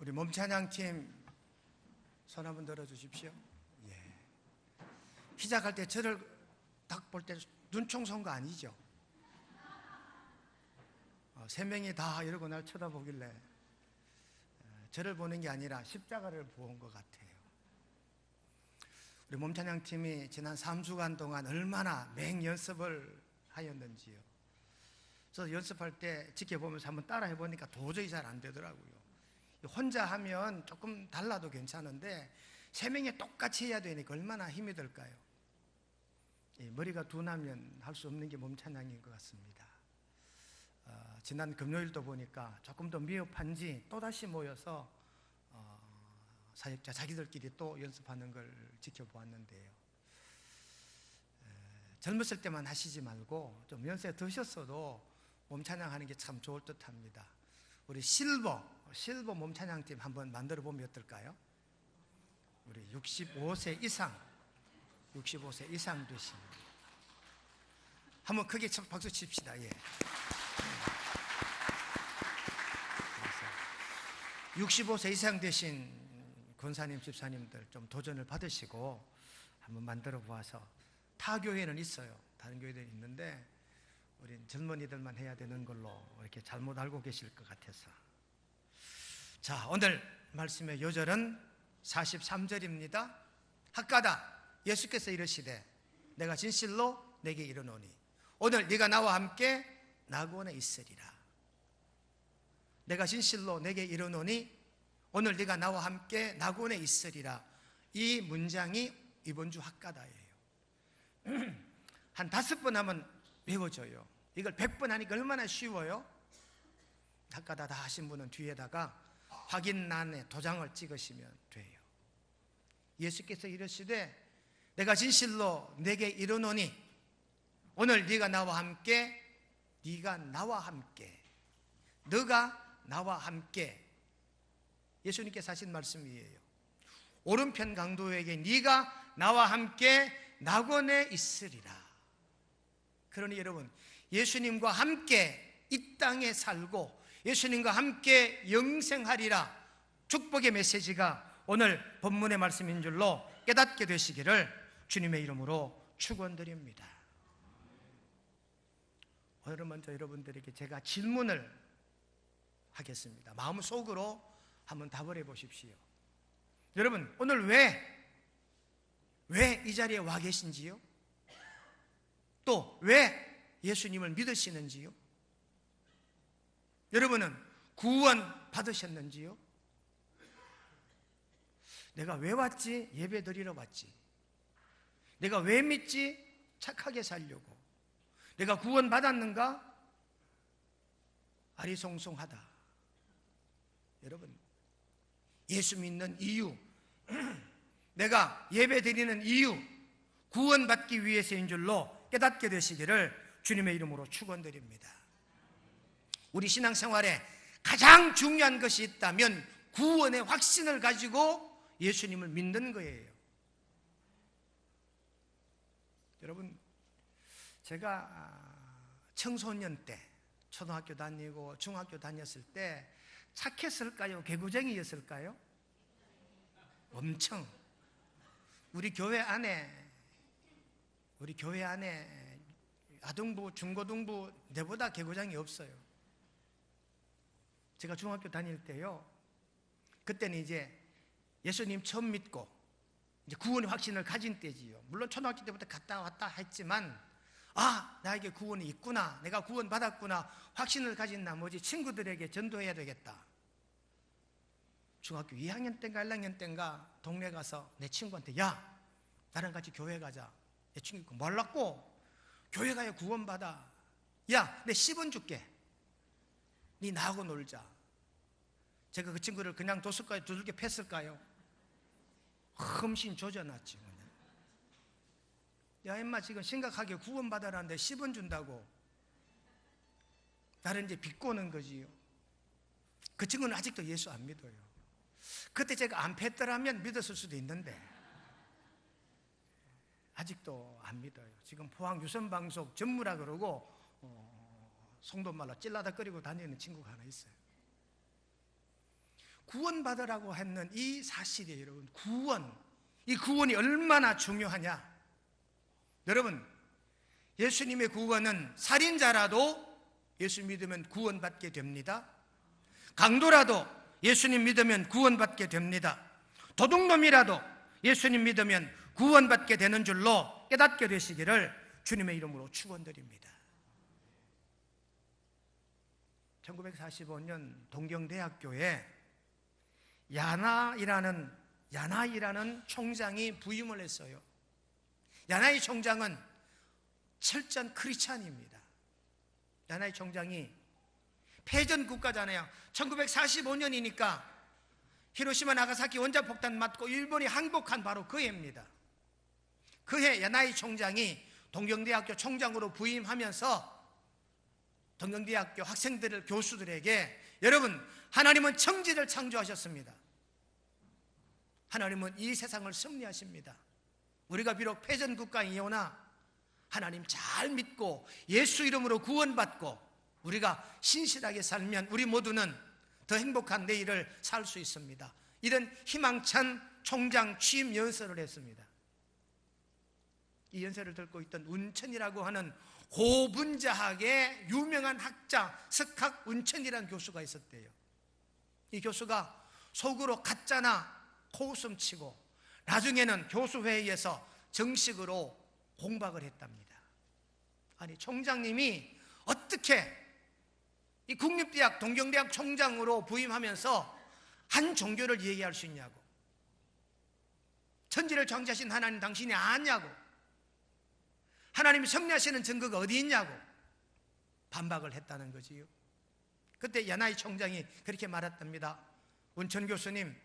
우리 몸찬양팀 손 한번 들어주십시오. 예. 시작할 때 저를 딱 볼 때 눈총 쏜 거 아니죠? 세 명이 다 이러고 날 쳐다보길래 저를 보는 게 아니라 십자가를 본 것 같아요. 우리 몸찬양팀이 지난 3주간 동안 얼마나 맹연습을 하였는지요. 그래서 연습할 때 지켜보면서 한번 따라 해보니까 도저히 잘 안 되더라고요. 혼자 하면 조금 달라도 괜찮은데 세 명이 똑같이 해야 되니까 얼마나 힘이 들까요? 머리가 둔하면 할 수 없는 게 몸찬양인 것 같습니다. 지난 금요일도 보니까 조금 더 미흡한지 또다시 모여서 사역자 자기들끼리 또 연습하는 걸 지켜보았는데요. 젊었을 때만 하시지 말고 좀 연세 드셨어도 몸찬양하는 게 참 좋을 듯합니다. 우리 실버 몸찬양팀 한번 만들어 보면 어떨까요? 우리 65세 이상 되신 한번 크게 박수 칩시다. 예. 65세 이상 되신 권사님, 집사님들 좀 도전을 받으시고 한번 만들어 보아서 타 교회는 있어요. 다른 교회들이 있는데 우린 젊은이들만 해야 되는 걸로 이렇게 잘못 알고 계실 것 같아서. 자, 오늘 말씀의 요절은 43절입니다. 학가다 예수께서 이르시되 내가 진실로 내게 이르노니 오늘 네가 나와 함께 낙원에 있으리라. 내가 진실로 내게 이르노니 오늘 네가 나와 함께 낙원에 있으리라. 이 문장이 이번 주 학가다예요. 한 5번 하면 외워져요. 이걸 100번 하니까 얼마나 쉬워요? 학가다 다 하신 분은 뒤에다가 확인란에 도장을 찍으시면 돼요. 예수께서 이르시되 내가 진실로 내게 이르노니 오늘 네가 나와 함께 너가 나와 함께 예수님께서 하신 말씀이에요. 오른편 강도에게 네가 나와 함께 낙원에 있으리라. 그러니 여러분, 예수님과 함께 이 땅에 살고 예수님과 함께 영생하리라. 축복의 메시지가 오늘 본문의 말씀인 줄로 깨닫게 되시기를 주님의 이름으로 축원드립니다. 오늘은 먼저 여러분들에게 제가 질문을 하겠습니다. 마음속으로 한번 답을 해보십시오. 여러분, 오늘 왜 이 자리에 와 계신지요? 또 왜 예수님을 믿으시는지요? 여러분은 구원 받으셨는지요? 내가 왜 왔지? 예배 드리러 왔지. 내가 왜 믿지? 착하게 살려고. 내가 구원 받았는가? 아리송송하다. 여러분, 예수 믿는 이유, 내가 예배 드리는 이유, 구원받기 위해서인 줄로 깨닫게 되시기를 주님의 이름으로 축원드립니다. 우리 신앙생활에 가장 중요한 것이 있다면 구원의 확신을 가지고 예수님을 믿는 거예요. 여러분, 제가 청소년 때 초등학교 다니고 중학교 다녔을 때 착했을까요? 개구쟁이였을까요? 엄청. 우리 교회 안에 아동부, 중고등부 내보다 개구장이 없어요. 제가 중학교 다닐 때요, 그때는 이제 예수님 처음 믿고 이제 구원의 확신을 가진 때지요. 물론 초등학교 때부터 갔다 왔다 했지만 나에게 구원이 있구나, 내가 구원 받았구나 확신을 가진 나머지 친구들에게 전도해야 되겠다. 중학교 2학년 때인가 1학년 때인가 동네 가서 내 친구한테 야, 나랑 같이 교회 가자. 내 친구가 몰랐고 교회 가야 구원 받아. 야, 내 10원 줄게. 네 나하고 놀자. 제가 그 친구를 그냥 뒀을까요? 두들겨 팼을까요? 흠씬 조져놨지. 야, 임마 지금 심각하게 구원 받아라는데 10원 준다고. 나를 이제 비꼬는 거지요. 그 친구는 아직도 예수 안 믿어요. 그때 제가 안 팼더라면 믿었을 수도 있는데 아직도 안 믿어요. 지금 포항 유선방송 전무라 그러고 송도말로 찔라다거리고 다니는 친구가 하나 있어요. 구원받으라고 했는 이 사실이에요. 여러분, 이 구원이 얼마나 중요하냐. 여러분, 예수님의 구원은 살인자라도 예수 믿으면 구원받게 됩니다. 강도라도 예수님 믿으면 구원받게 됩니다. 도둑놈이라도 예수님 믿으면 구원받게 되는 줄로 깨닫게 되시기를 주님의 이름으로 축원드립니다. 1945년 동경대학교에 야나이라는 총장이 부임을 했어요. 야나이 총장은 철저한 크리스찬입니다. 야나이 총장이 패전 국가잖아요. 1945년이니까 히로시마 나가사키 원자폭탄 맞고 일본이 항복한 바로 그 해입니다. 그 해 야나이 총장이 동경대학교 총장으로 부임하면서 동경대학교 학생들을, 교수들에게 여러분, 하나님은 청지를 창조하셨습니다. 하나님은 이 세상을 섭리하십니다. 우리가 비록 패전 국가이오나 하나님 잘 믿고 예수 이름으로 구원받고 우리가 신실하게 살면 우리 모두는 더 행복한 내일을 살 수 있습니다. 이런 희망찬 총장 취임 연설을 했습니다. 이 연설을 듣고 있던 운천이라고 하는 고분자학의 유명한 학자 석학 운천이라는 교수가 있었대요. 이 교수가 속으로 가짜나 코웃음 치고 나중에는 교수회의에서 정식으로 공박을 했답니다. 아니, 총장님이 어떻게 이 국립대학 동경대학 총장으로 부임하면서 한 종교를 얘기할 수 있냐고, 천지를 창조하신 하나님 당신이 아냐고, 하나님이 섭리하시는 증거가 어디 있냐고 반박을 했다는 거지요. 그때 야나이 총장이 그렇게 말했답니다. 운천 교수님,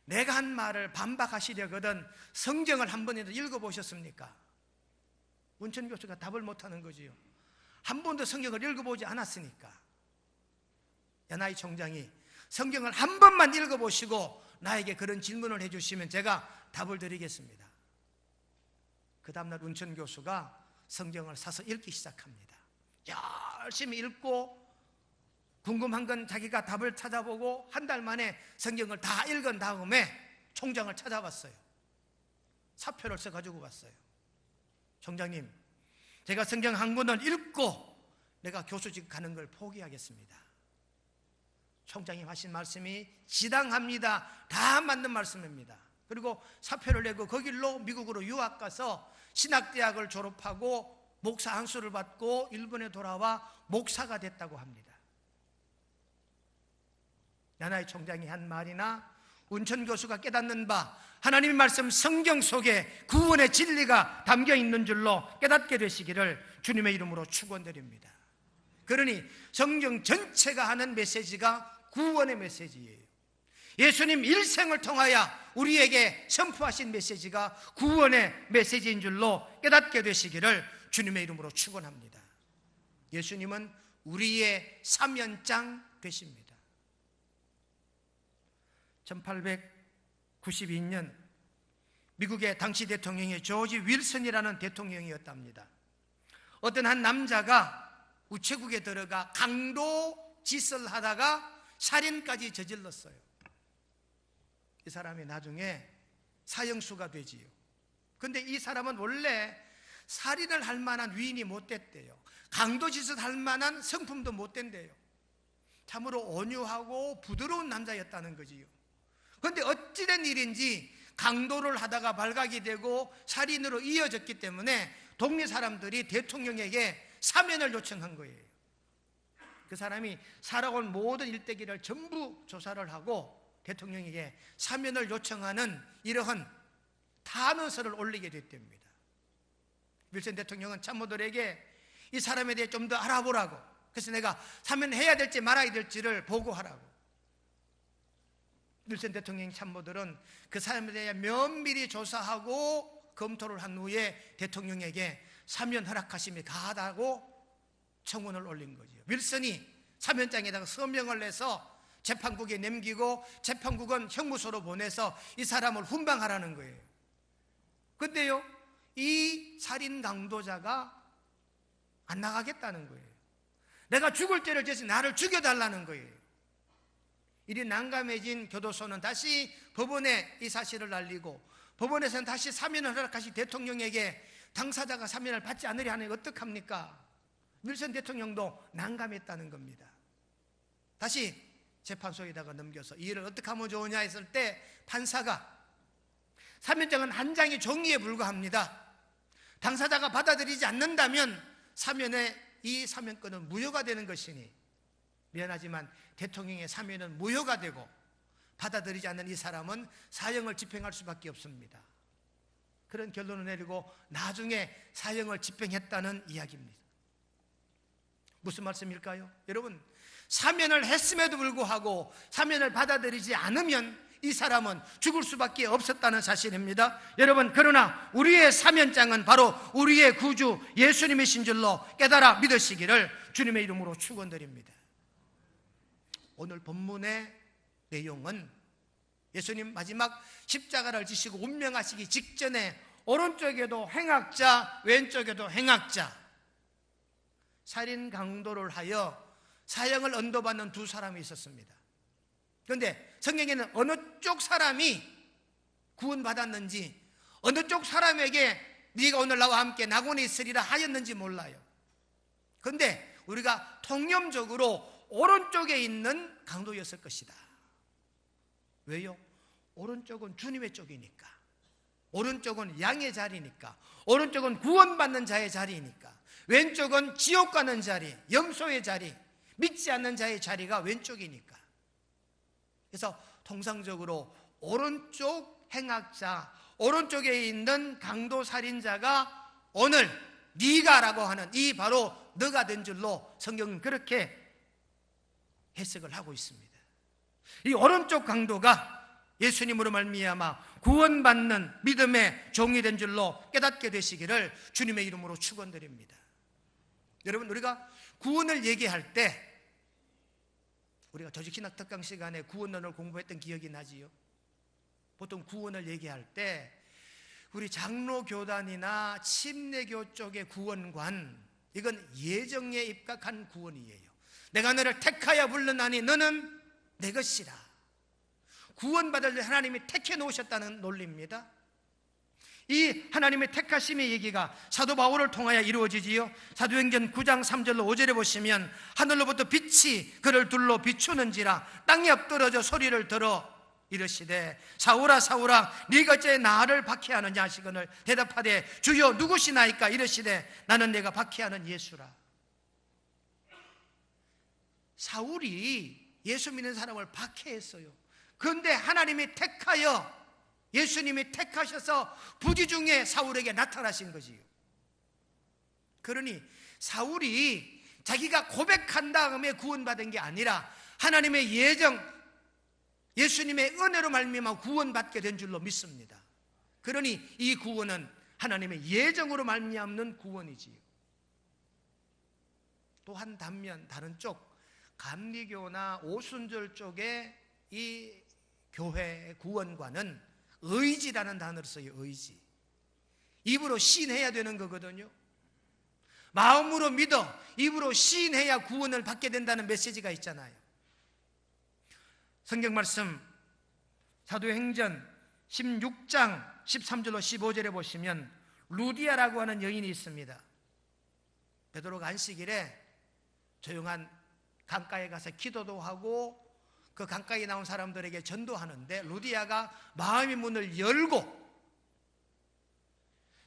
내가 한 말을 반박하시려거든 성경을 한 번이라도 읽어보셨습니까? 운천 교수가 답을 못하는 거지요. 한 번도 성경을 읽어보지 않았으니까. 야나이 총장이 성경을 한 번만 읽어보시고 나에게 그런 질문을 해주시면 제가 답을 드리겠습니다. 그 다음날 운천 교수가 성경을 사서 읽기 시작합니다. 열심히 읽고 궁금한 건 자기가 답을 찾아보고 한 달 만에 성경을 다 읽은 다음에 총장을 찾아봤어요. 사표를 써가지고 왔어요. 총장님, 제가 성경 한 권을 읽고 내가 교수직 가는 걸 포기하겠습니다. 총장님 하신 말씀이 지당합니다. 다 맞는 말씀입니다. 그리고 사표를 내고 그 길로 미국으로 유학 가서 신학대학을 졸업하고 목사 안수를 받고 일본에 돌아와 목사가 됐다고 합니다. 야나이 총장이 한 말이나 운천 교수가 깨닫는 바, 하나님의 말씀 성경 속에 구원의 진리가 담겨 있는 줄로 깨닫게 되시기를 주님의 이름으로 축원드립니다. 그러니 성경 전체가 하는 메시지가 구원의 메시지예요. 예수님 일생을 통하여 우리에게 선포하신 메시지가 구원의 메시지인 줄로 깨닫게 되시기를 주님의 이름으로 축원합니다. 예수님은 우리의 사면장 되십니다. 1892년 미국의 당시 대통령이 조지 윌슨이라는 대통령이었답니다. 어떤 한 남자가 우체국에 들어가 강도 짓을 하다가 살인까지 저질렀어요. 이 사람이 나중에 사형수가 되지요. 근데 이 사람은 원래 살인을 할 만한 위인이 못 됐대요. 강도짓을 할 만한 성품도 못 된대요. 참으로 온유하고 부드러운 남자였다는 거지요. 그런데 어찌된 일인지 강도를 하다가 발각이 되고 살인으로 이어졌기 때문에 동네 사람들이 대통령에게 사면을 요청한 거예요. 그 사람이 살아온 모든 일대기를 전부 조사를 하고 대통령에게 사면을 요청하는 이러한 탄원서를 올리게 됐답니다. 윌슨 대통령은 참모들에게 이 사람에 대해 좀 더 알아보라고, 그래서 내가 사면해야 될지 말아야 될지를 보고하라고. 윌슨 대통령 참모들은 그 사람에 대해 면밀히 조사하고 검토를 한 후에 대통령에게 사면 허락하심이 가하다고 청원을 올린 거죠. 윌슨이 사면장에다가 서명을 내서 재판국에 넘기고 재판국은 형무소로 보내서 이 사람을 훈방하라는 거예요. 근데요, 이 살인 강도자가 안 나가겠다는 거예요. 내가 죽을 죄를 져서 나를 죽여달라는 거예요. 일이 난감해진 교도소는 다시 법원에 이 사실을 알리고, 법원에서는 다시 사면을 허락하신 대통령에게 당사자가 사면을 받지 않으려 하니 어떡합니까? 윌슨 대통령도 난감했다는 겁니다. 다시 재판소에다가 넘겨서 이 일을 어떻게 하면 좋으냐 했을 때 판사가 사면장은 한 장의 종이에 불과합니다. 당사자가 받아들이지 않는다면 이 사면권은 무효가 되는 것이니, 미안하지만 대통령의 사면은 무효가 되고 받아들이지 않는 이 사람은 사형을 집행할 수밖에 없습니다. 그런 결론을 내리고 나중에 사형을 집행했다는 이야기입니다. 무슨 말씀일까요? 여러분, 사면을 했음에도 불구하고 사면을 받아들이지 않으면 이 사람은 죽을 수밖에 없었다는 사실입니다. 여러분, 그러나 우리의 사면장은 바로 우리의 구주 예수님이신 줄로 깨달아 믿으시기를 주님의 이름으로 축원드립니다. 오늘 본문의 내용은 예수님 마지막 십자가를 지시고 운명하시기 직전에 오른쪽에도 행악자, 왼쪽에도 행악자, 살인 강도를 하여 사형을 언도받는 두 사람이 있었습니다. 그런데 성경에는 어느 쪽 사람이 구원받았는지, 어느 쪽 사람에게 네가 오늘 나와 함께 낙원에 있으리라 하였는지 몰라요. 그런데 우리가 통념적으로 오른쪽에 있는 강도였을 것이다. 왜요? 오른쪽은 주님의 쪽이니까, 오른쪽은 양의 자리니까, 오른쪽은 구원받는 자의 자리니까, 왼쪽은 지옥 가는 자리, 염소의 자리, 믿지 않는 자의 자리가 왼쪽이니까. 그래서 통상적으로 오른쪽 행악자, 오른쪽에 있는 강도 살인자가 오늘 네가라고 하는 이 바로 너가 된 줄로 성경은 그렇게 해석을 하고 있습니다. 이 오른쪽 강도가 예수님으로 말미암아 구원받는 믿음의 종이 된 줄로 깨닫게 되시기를 주님의 이름으로 축원드립니다. 여러분, 우리가 구원을 얘기할 때 우리가 조직신학 특강 시간에 구원론을 공부했던 기억이 나지요. 보통 구원을 얘기할 때 우리 장로교단이나 침례교 쪽의 구원관, 이건 예정에 입각한 구원이에요. 내가 너를 택하여 불렀나니 너는 내 것이라. 구원받을 하나님이 택해 놓으셨다는 논리입니다. 이 하나님의 택하심의 얘기가 사도 바울을 통하여 이루어지지요. 사도행전 9장 3절로 5절에 보시면 하늘로부터 빛이 그를 둘러 비추는지라 땅에 엎드러져 소리를 들어 이르시되 사울아 사울아 네가 어찌 나를 박해하느냐 하시거늘 대답하되 주여 누구시나이까 이르시되 나는 내가 박해하는 예수라. 사울이 예수 믿는 사람을 박해했어요. 그런데 하나님이 택하여, 예수님이 택하셔서 부지 중에 사울에게 나타나신 거지요. 그러니 사울이 자기가 고백한 다음에 구원받은 게 아니라 하나님의 예정, 예수님의 은혜로 말미암아 구원받게 된 줄로 믿습니다. 그러니 이 구원은 하나님의 예정으로 말미암는 구원이지요. 또 한 단면, 다른 쪽 감리교나 오순절 쪽의 이 교회 구원관은 의지라는 단어를 써요. 의지. 입으로 시인해야 되는 거거든요. 마음으로 믿어 입으로 시인해야 구원을 받게 된다는 메시지가 있잖아요. 성경 말씀 사도행전 16장 13절로 15절에 보시면 루디아라고 하는 여인이 있습니다. 베드로가 안식일에 조용한 강가에 가서 기도도 하고 그 강가에 나온 사람들에게 전도하는데 루디아가 마음의 문을 열고,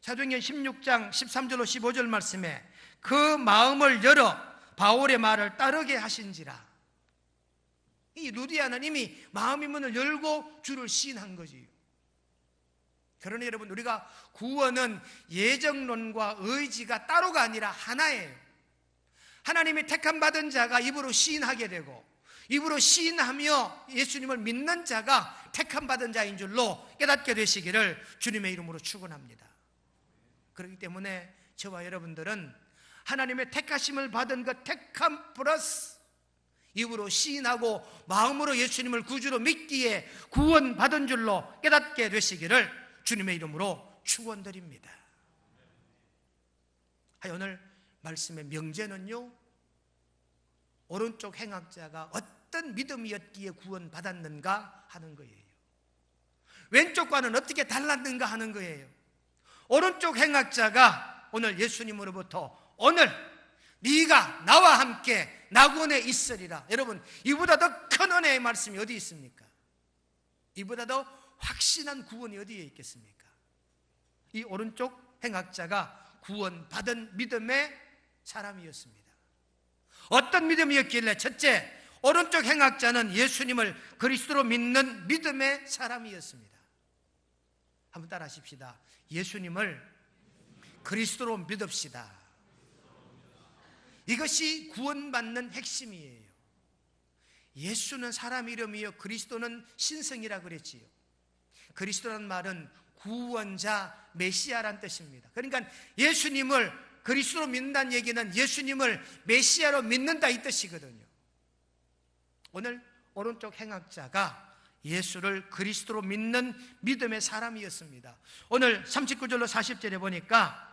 사도행전 16장 13절로 15절 말씀에 그 마음을 열어 바울의 말을 따르게 하신지라. 이 루디아는 이미 마음의 문을 열고 주를 시인한 거지요. 그러니 여러분, 우리가 구원은 예정론과 의지가 따로가 아니라 하나예요. 하나님이 택함 받은 자가 입으로 시인하게 되고, 입으로 시인하며 예수님을 믿는 자가 택함 받은 자인 줄로 깨닫게 되시기를 주님의 이름으로 축원합니다. 그렇기 때문에 저와 여러분들은 하나님의 택하심을 받은 그 택함 플러스 입으로 시인하고 마음으로 예수님을 구주로 믿기에 구원받은 줄로 깨닫게 되시기를 주님의 이름으로 축원드립니다. 오늘 말씀의 명제는요, 오른쪽 행악자가 어떤 믿음이었기에 구원받았는가 하는 거예요. 왼쪽과는 어떻게 달랐는가 하는 거예요. 오른쪽 행악자가 오늘 예수님으로부터 오늘 네가 나와 함께 낙원에 있으리라. 여러분, 이보다 더 큰 은혜의 말씀이 어디 있습니까? 이보다 더 확신한 구원이 어디에 있겠습니까? 이 오른쪽 행악자가 구원받은 믿음의 사람이었습니다. 어떤 믿음이었길래? 첫째, 오른쪽 행악자는 예수님을 그리스도로 믿는 믿음의 사람이었습니다. 한번 따라 하십시다. 예수님을 그리스도로 믿읍시다. 이것이 구원받는 핵심이에요. 예수는 사람 이름이요 그리스도는 신성이라 그랬지요. 그리스도라는 말은 구원자, 메시아란 뜻입니다. 그러니까 예수님을 그리스도로 믿는다는 얘기는 예수님을 메시아로 믿는다 이 뜻이거든요. 오늘 오른쪽 행악자가 예수를 그리스도로 믿는 믿음의 사람이었습니다. 오늘 39절로 40절에 보니까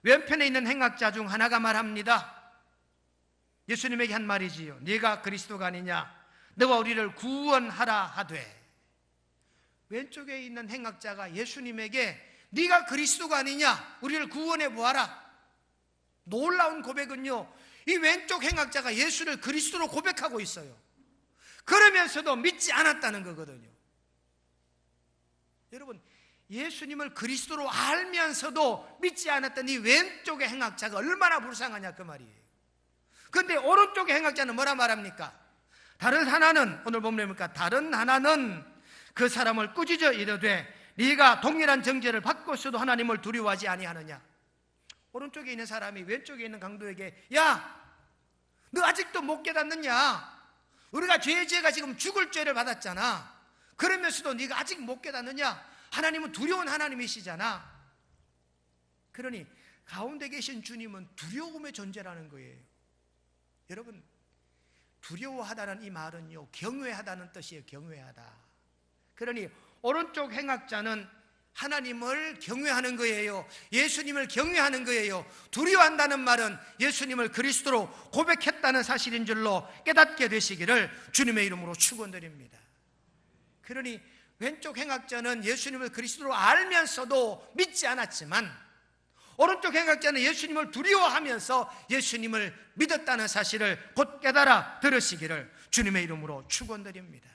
왼편에 있는 행악자 중 하나가 말합니다. 예수님에게 한 말이지요. 네가 그리스도가 아니냐? 너가 우리를 구원하라 하되. 왼쪽에 있는 행악자가 예수님에게 네가 그리스도가 아니냐? 우리를 구원해 보아라. 놀라운 고백은요, 이 왼쪽 행악자가 예수를 그리스도로 고백하고 있어요. 그러면서도 믿지 않았다는 거거든요. 여러분, 예수님을 그리스도로 알면서도 믿지 않았던 이 왼쪽의 행악자가 얼마나 불쌍하냐 그 말이에요. 그런데 오른쪽의 행악자는 뭐라 말합니까? 다른 하나는, 오늘 보면 뭡니까? 다른 하나는 그 사람을 꾸짖어 이르되 네가 동일한 정죄를 받고 있어도 하나님을 두려워하지 아니하느냐? 오른쪽에 있는 사람이 왼쪽에 있는 강도에게 야, 너 아직도 못 깨닫느냐? 우리가 죄가 지금 죽을 죄를 받았잖아. 그러면서도 네가 아직 못 깨닫느냐? 하나님은 두려운 하나님이시잖아. 그러니 가운데 계신 주님은 두려움의 존재라는 거예요. 여러분, 두려워하다는 이 말은요, 경외하다는 뜻이에요. 경외하다. 그러니 오른쪽 행악자는 하나님을 경외하는 거예요. 예수님을 경외하는 거예요. 두려워한다는 말은 예수님을 그리스도로 고백했다는 사실인 줄로 깨닫게 되시기를 주님의 이름으로 축원드립니다. 그러니 왼쪽 행악자는 예수님을 그리스도로 알면서도 믿지 않았지만 오른쪽 행악자는 예수님을 두려워하면서 예수님을 믿었다는 사실을 곧 깨달아 들으시기를 주님의 이름으로 축원드립니다.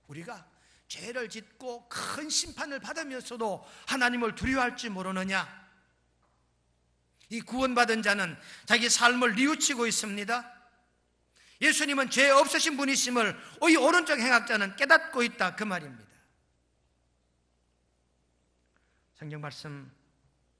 우리가 죄를 짓고 큰 심판을 받으면서도 하나님을 두려워할지 모르느냐? 이 구원받은 자는 자기 삶을 뉘우치고 있습니다. 예수님은 죄 없으신 분이심을 이 오른쪽 행악자는 깨닫고 있다 그 말입니다. 성경 말씀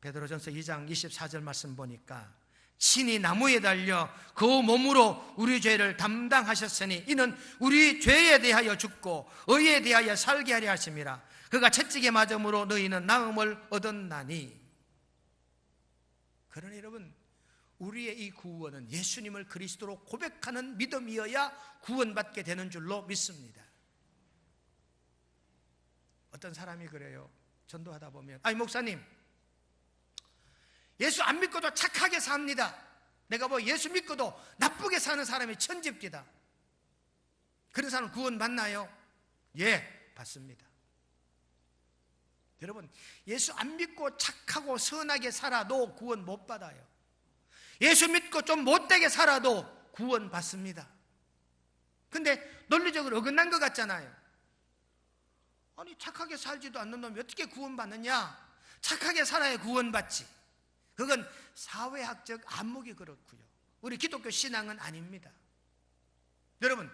베드로전서 2장 24절 말씀 보니까 친히 나무에 달려 그 몸으로 우리 죄를 담당하셨으니 이는 우리 죄에 대하여 죽고 의에 대하여 살게 하려 하심이라. 그가 채찍에 맞음으로 너희는 나음을 얻었나니. 그러니 여러분, 우리의 이 구원은 예수님을 그리스도로 고백하는 믿음이어야 구원받게 되는 줄로 믿습니다. 어떤 사람이 그래요. 전도하다 보면 아니 목사님, 예수 안 믿고도 착하게 삽니다. 내가 뭐 예수 믿고도 나쁘게 사는 사람이 천집디다. 그런 사람 구원 받나요? 예, 받습니다. 여러분, 예수 안 믿고 착하고 선하게 살아도 구원 못 받아요. 예수 믿고 좀 못되게 살아도 구원 받습니다. 근데 논리적으로 어긋난 것 같잖아요. 아니 착하게 살지도 않는 놈이 어떻게 구원 받느냐? 착하게 살아야 구원 받지. 그건 사회학적 안목이 그렇고요. 우리 기독교 신앙은 아닙니다. 여러분,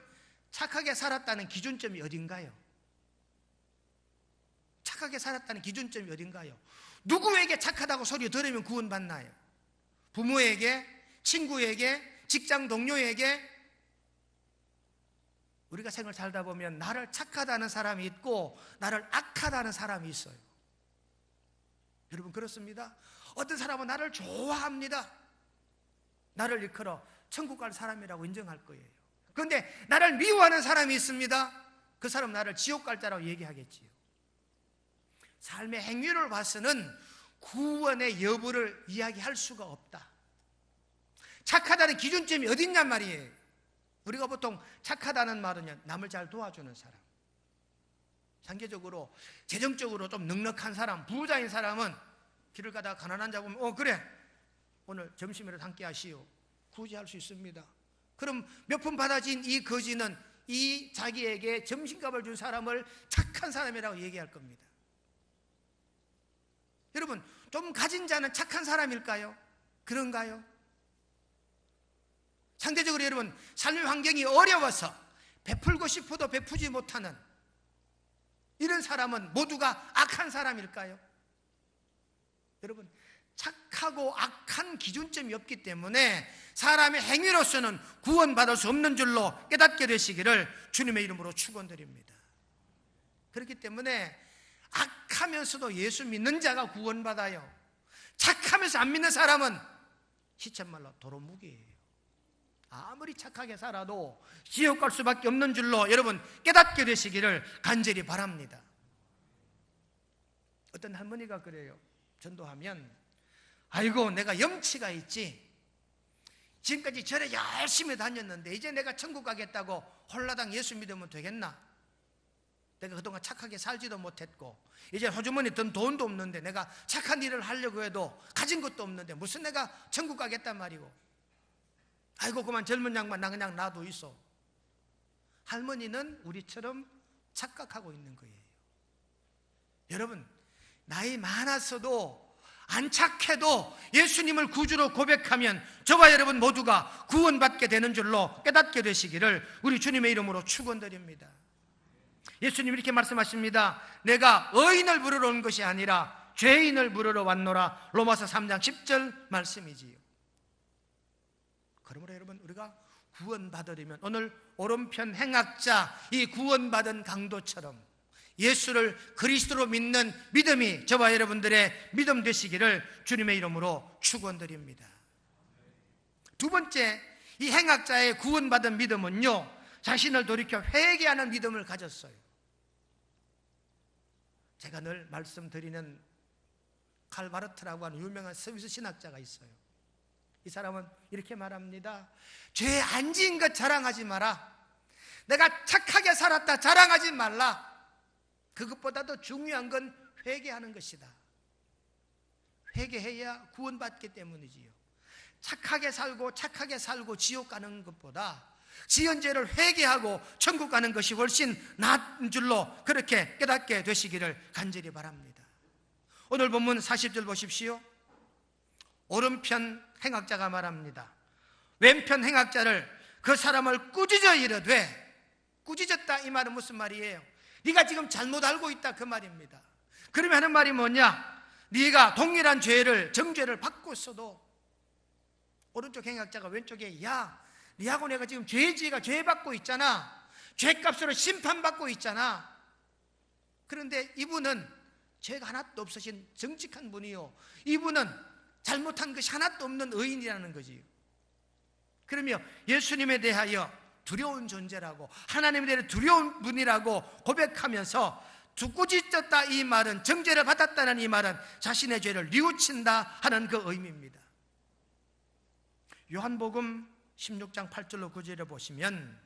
착하게 살았다는 기준점이 어딘가요? 착하게 살았다는 기준점이 어딘가요? 누구에게 착하다고 소리 들으면 구원받나요? 부모에게, 친구에게, 직장 동료에게. 우리가 생을 살다 보면 나를 착하다는 사람이 있고 나를 악하다는 사람이 있어요. 여러분 그렇습니다. 어떤 사람은 나를 좋아합니다. 나를 일컬어 천국 갈 사람이라고 인정할 거예요. 그런데 나를 미워하는 사람이 있습니다. 그 사람은 나를 지옥 갈 자라고 얘기하겠지요. 삶의 행위를 봐서는 구원의 여부를 이야기할 수가 없다. 착하다는 기준점이 어딨냔 말이에요. 우리가 보통 착하다는 말은요, 남을 잘 도와주는 사람, 상대적으로 재정적으로 좀 넉넉한 사람, 부자인 사람은 길을 가다가 가난한 자 보면 그래, 오늘 점심이라도 함께 하시오, 구제할 수 있습니다. 그럼 몇 푼 받아진 이 거지는 이 자기에게 점심값을 준 사람을 착한 사람이라고 얘기할 겁니다. 여러분, 좀 가진 자는 착한 사람일까요? 그런가요? 상대적으로 여러분, 삶의 환경이 어려워서 베풀고 싶어도 베푸지 못하는 이런 사람은 모두가 악한 사람일까요? 여러분, 착하고 악한 기준점이 없기 때문에 사람의 행위로서는 구원받을 수 없는 줄로 깨닫게 되시기를 주님의 이름으로 축원드립니다. 그렇기 때문에 악하면서도 예수 믿는 자가 구원받아요. 착하면서 안 믿는 사람은 시쳇말로 도루묵이에요. 아무리 착하게 살아도 지옥 갈 수밖에 없는 줄로 여러분 깨닫게 되시기를 간절히 바랍니다. 어떤 할머니가 그래요. 전도하면 아이고, 내가 염치가 있지, 지금까지 절에 열심히 다녔는데 이제 내가 천국 가겠다고 홀라당 예수 믿으면 되겠나? 내가 그동안 착하게 살지도 못했고 이제 호주머니 든 돈도 없는데 내가 착한 일을 하려고 해도 가진 것도 없는데 무슨 내가 천국 가겠단 말이고, 아이고 그만 젊은 양반 나 그냥 놔둬 있어. 할머니는 우리처럼 착각하고 있는 거예요. 여러분, 나이 많았어도 안 착해도 예수님을 구주로 고백하면 저와 여러분 모두가 구원받게 되는 줄로 깨닫게 되시기를 우리 주님의 이름으로 축원드립니다. 예수님 이렇게 말씀하십니다. 내가 의인을 부르러 온 것이 아니라 죄인을 부르러 왔노라. 로마서 3장 10절 말씀이지요. 그러므로 여러분, 우리가 구원받으려면 오늘 오른편 행악자 이 구원받은 강도처럼 예수를 그리스도로 믿는 믿음이 저와 여러분들의 믿음 되시기를 주님의 이름으로 축원드립니다. 두 번째, 이 행악자의 구원받은 믿음은요, 자신을 돌이켜 회개하는 믿음을 가졌어요. 제가 늘 말씀드리는 칼바르트라고 하는 유명한 스위스 신학자가 있어요. 이 사람은 이렇게 말합니다. 죄에 안 지은 것 자랑하지 마라. 내가 착하게 살았다 자랑하지 말라. 그것보다도 중요한 건 회개하는 것이다. 회개해야 구원받기 때문이지요. 착하게 살고 지옥 가는 것보다 지은 죄를 회개하고 천국 가는 것이 훨씬 나은 줄로 그렇게 깨닫게 되시기를 간절히 바랍니다. 오늘 본문 40절 보십시오. 오른편 행악자가 말합니다. 왼편 행악자를 그 사람을 꾸짖어 이르되, 꾸짖었다 이 말은 무슨 말이에요? 네가 지금 잘못 알고 있다 그 말입니다. 그러면 하는 말이 뭐냐? 네가 동일한 죄를 정죄를 받고 있어도 오른쪽 행악자가 왼쪽에 야, 네하고 내가 지금 죄지가 죄 받고 있잖아. 죄값으로 심판받고 있잖아. 그런데 이분은 죄가 하나도 없으신 정직한 분이요, 이분은 잘못한 것이 하나도 없는 의인이라는 거지요. 그러며 예수님에 대하여 두려운 존재라고, 하나님에 대해 두려운 분이라고 고백하면서 꾸짖었다 이 말은, 정죄를 받았다는 이 말은 자신의 죄를 뉘우친다 하는 그 의미입니다. 요한복음 16장 8절로 9절에 보시면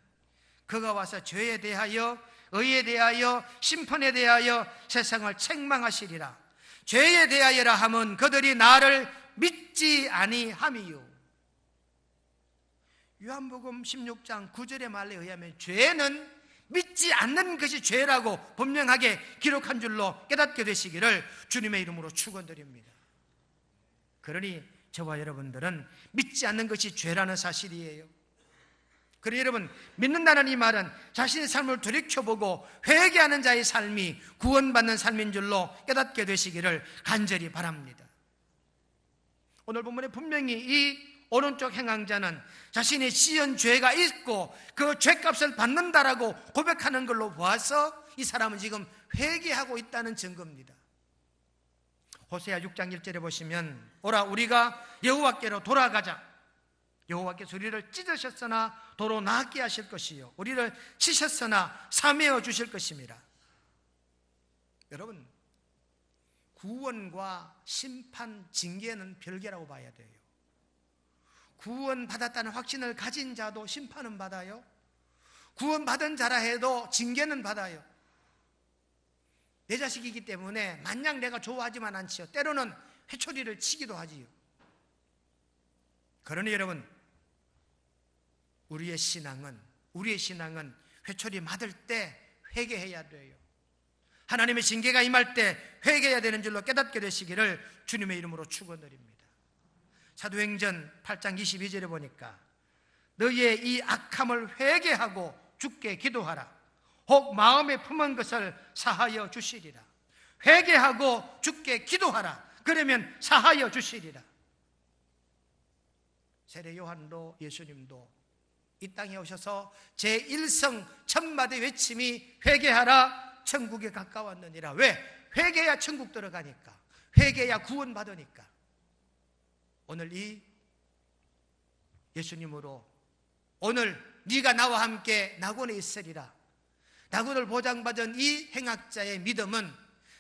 그가 와서 죄에 대하여 의에 대하여 심판에 대하여 세상을 책망하시리라. 죄에 대하여라 함은 그들이 나를 믿지 아니함이요. 요한복음 16장 9절의 말에 의하면 죄는 믿지 않는 것이 죄라고 분명하게 기록한 줄로 깨닫게 되시기를 주님의 이름으로 축원드립니다. 그러니 저와 여러분들은 믿지 않는 것이 죄라는 사실이에요. 그러니 여러분, 믿는다는 이 말은 자신의 삶을 돌이켜보고 회개하는 자의 삶이 구원받는 삶인 줄로 깨닫게 되시기를 간절히 바랍니다. 오늘 본문에 분명히 이 오른쪽 행악자는 자신의 지은 죄가 있고 그 죄값을 받는다라고 고백하는 걸로 보아서 이 사람은 지금 회개하고 있다는 증거입니다. 호세아 6장 1절에 보시면 오라 우리가 여호와께로 돌아가자. 여호와께서 우리를 찢으셨으나 도로 나게 하실 것이요 우리를 치셨으나 사매어 주실 것입니다. 여러분, 구원과 심판, 징계는 별개라고 봐야 돼요. 구원받았다는 확신을 가진 자도 심판은 받아요. 구원받은 자라 해도 징계는 받아요. 내 자식이기 때문에 마냥 내가 좋아하지만 않지요. 때로는 회초리를 치기도 하지요. 그러니 여러분, 우리의 신앙은 회초리 맞을 때 회개해야 돼요. 하나님의 징계가 임할 때 회개해야 되는 줄로 깨닫게 되시기를 주님의 이름으로 축원드립니다. 사도행전 8장 22절에 보니까 너희의 이 악함을 회개하고 주께 기도하라. 혹 마음에 품은 것을 사하여 주시리라. 회개하고 주께 기도하라. 그러면 사하여 주시리라. 세례 요한도 예수님도 이 땅에 오셔서 제1성 천마디 외침이 회개하라 천국에 가까웠느니라. 왜? 회개해야 천국 들어가니까, 회개해야 구원받으니까. 오늘 이 예수님으로 오늘 네가 나와 함께 낙원에 있으리라, 낙원을 보장받은 이 행악자의 믿음은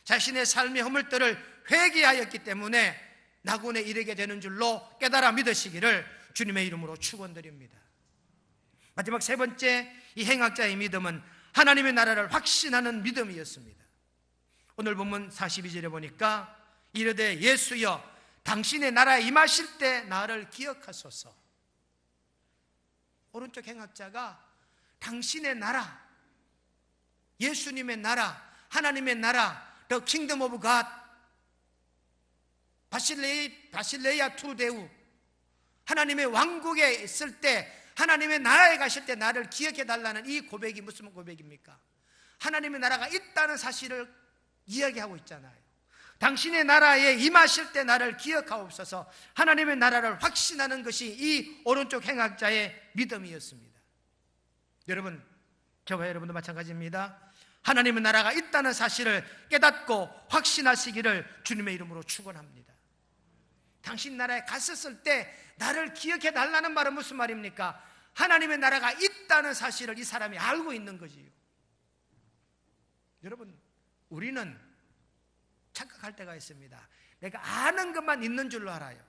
자신의 삶의 허물들을 회개하였기 때문에 낙원에 이르게 되는 줄로 깨달아 믿으시기를 주님의 이름으로 축원드립니다. 마지막 세 번째, 이 행악자의 믿음은 하나님의 나라를 확신하는 믿음이었습니다. 오늘 본문 42절에 보니까 이르되 예수여 당신의 나라에 임하실 때 나를 기억하소서. 오른쪽 행악자가 당신의 나라, 예수님의 나라, 하나님의 나라, The Kingdom of God, 바실레이아 투데우, 하나님의 왕국에 있을 때, 하나님의 나라에 가실 때 나를 기억해 달라는 이 고백이 무슨 고백입니까? 하나님의 나라가 있다는 사실을 이야기하고 있잖아요. 당신의 나라에 임하실 때 나를 기억하옵소서. 하나님의 나라를 확신하는 것이 이 오른쪽 행악자의 믿음이었습니다. 여러분, 저와 여러분도 마찬가지입니다. 하나님의 나라가 있다는 사실을 깨닫고 확신하시기를 주님의 이름으로 축원합니다. 당신 나라에 갔었을 때 나를 기억해 달라는 말은 무슨 말입니까? 하나님의 나라가 있다는 사실을 이 사람이 알고 있는 거지요. 여러분, 우리는 착각할 때가 있습니다. 내가 아는 것만 있는 줄로 알아요.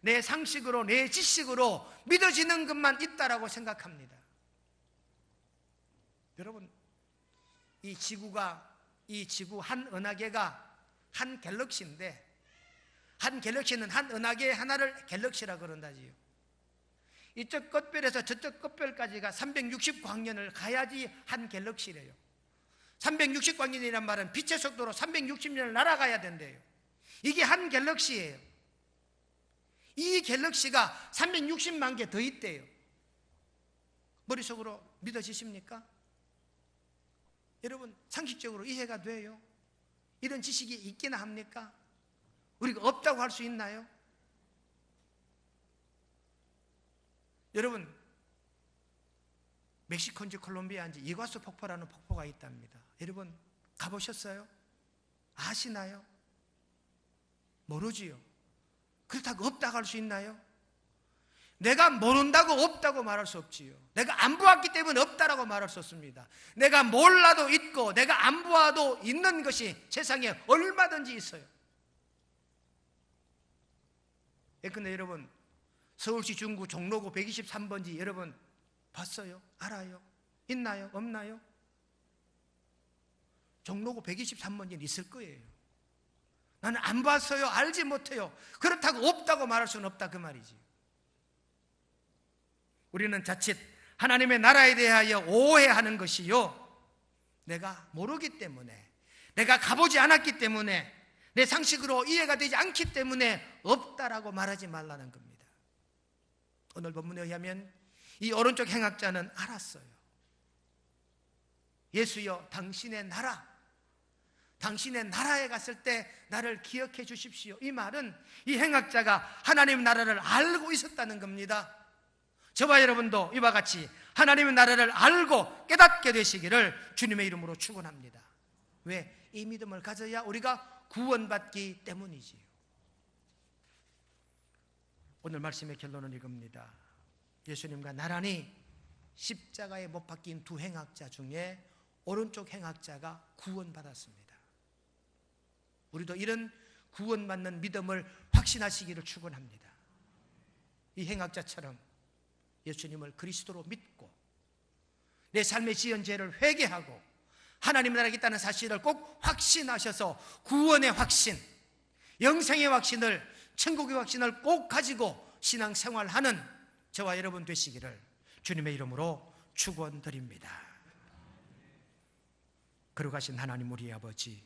내 상식으로, 내 지식으로 믿어지는 것만 있다라고 생각합니다. 여러분, 이 지구 한 은하계가 한 갤럭시인데, 한 갤럭시는 한 은하계 하나를 갤럭시라 그런다지요. 이쪽 끝별에서 저쪽 끝별까지가 360광년을 가야지 한 갤럭시래요. 360광년이란 말은 빛의 속도로 360년을 날아가야 된대요. 이게 한 갤럭시예요. 이 갤럭시가 360만 개 더 있대요. 머릿속으로 믿어지십니까? 여러분, 상식적으로 이해가 돼요? 이런 지식이 있기나 합니까? 우리가 없다고 할 수 있나요? 여러분, 멕시코인지 콜롬비아인지 이과수 폭포라는 폭포가 있답니다. 여러분, 가보셨어요? 아시나요? 모르지요. 그렇다고 없다고 할 수 있나요? 내가 모른다고 없다고 말할 수 없지요. 내가 안 보았기 때문에 없다라고 말할 수 없습니다. 내가 몰라도 있고 내가 안 보아도 있는 것이 세상에 얼마든지 있어요. 근데 여러분, 서울시 중구 종로구 123번지 여러분 봤어요? 알아요? 있나요? 없나요? 종로구 123번지는 있을 거예요. 나는 안 봤어요. 알지 못해요. 그렇다고 없다고 말할 수는 없다 그 말이지. 우리는 자칫 하나님의 나라에 대하여 오해하는 것이요, 내가 모르기 때문에, 내가 가보지 않았기 때문에, 내 상식으로 이해가 되지 않기 때문에 없다라고 말하지 말라는 겁니다. 오늘 본문에 의하면 이 오른쪽 행악자는 알았어요. 예수여 당신의 나라, 당신의 나라에 갔을 때 나를 기억해 주십시오. 이 말은 이 행악자가 하나님의 나라를 알고 있었다는 겁니다. 저와 여러분도 이와 같이 하나님의 나라를 알고 깨닫게 되시기를 주님의 이름으로 축원합니다. 왜? 이 믿음을 가져야 우리가 구원받기 때문이지요. 오늘 말씀의 결론은 이겁니다. 예수님과 나란히 십자가에 못 박힌 두 행악자 중에 오른쪽 행악자가 구원받았습니다. 우리도 이런 구원받는 믿음을 확신하시기를 축원합니다. 이 행악자처럼 예수님을 그리스도로 믿고 내 삶의 지은 죄를 회개하고 하나님 나라에 있다는 사실을 꼭 확신하셔서 구원의 확신, 영생의 확신을, 천국의 확신을 꼭 가지고 신앙생활하는 저와 여러분 되시기를 주님의 이름으로 축원드립니다. 거룩하신 하나님 우리 아버지,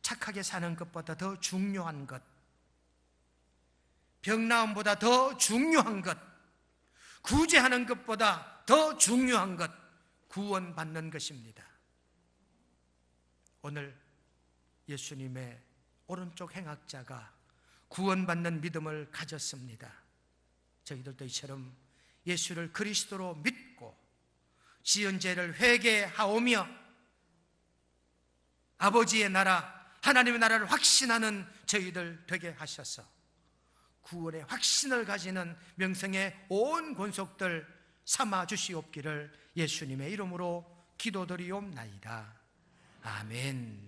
착하게 사는 것보다 더 중요한 것, 병나음보다 더 중요한 것, 구제하는 것보다 더 중요한 것, 구원받는 것입니다. 오늘 예수님의 오른쪽 행악자가 구원받는 믿음을 가졌습니다. 저희들도 이처럼 예수를 그리스도로 믿고 지은 죄를 회개하오며 아버지의 나라, 하나님의 나라를 확신하는 저희들 되게 하셔서 구원의 확신을 가지는 명성의 온 권속들 삼아 주시옵기를 예수님의 이름으로 기도드리옵나이다. 아멘.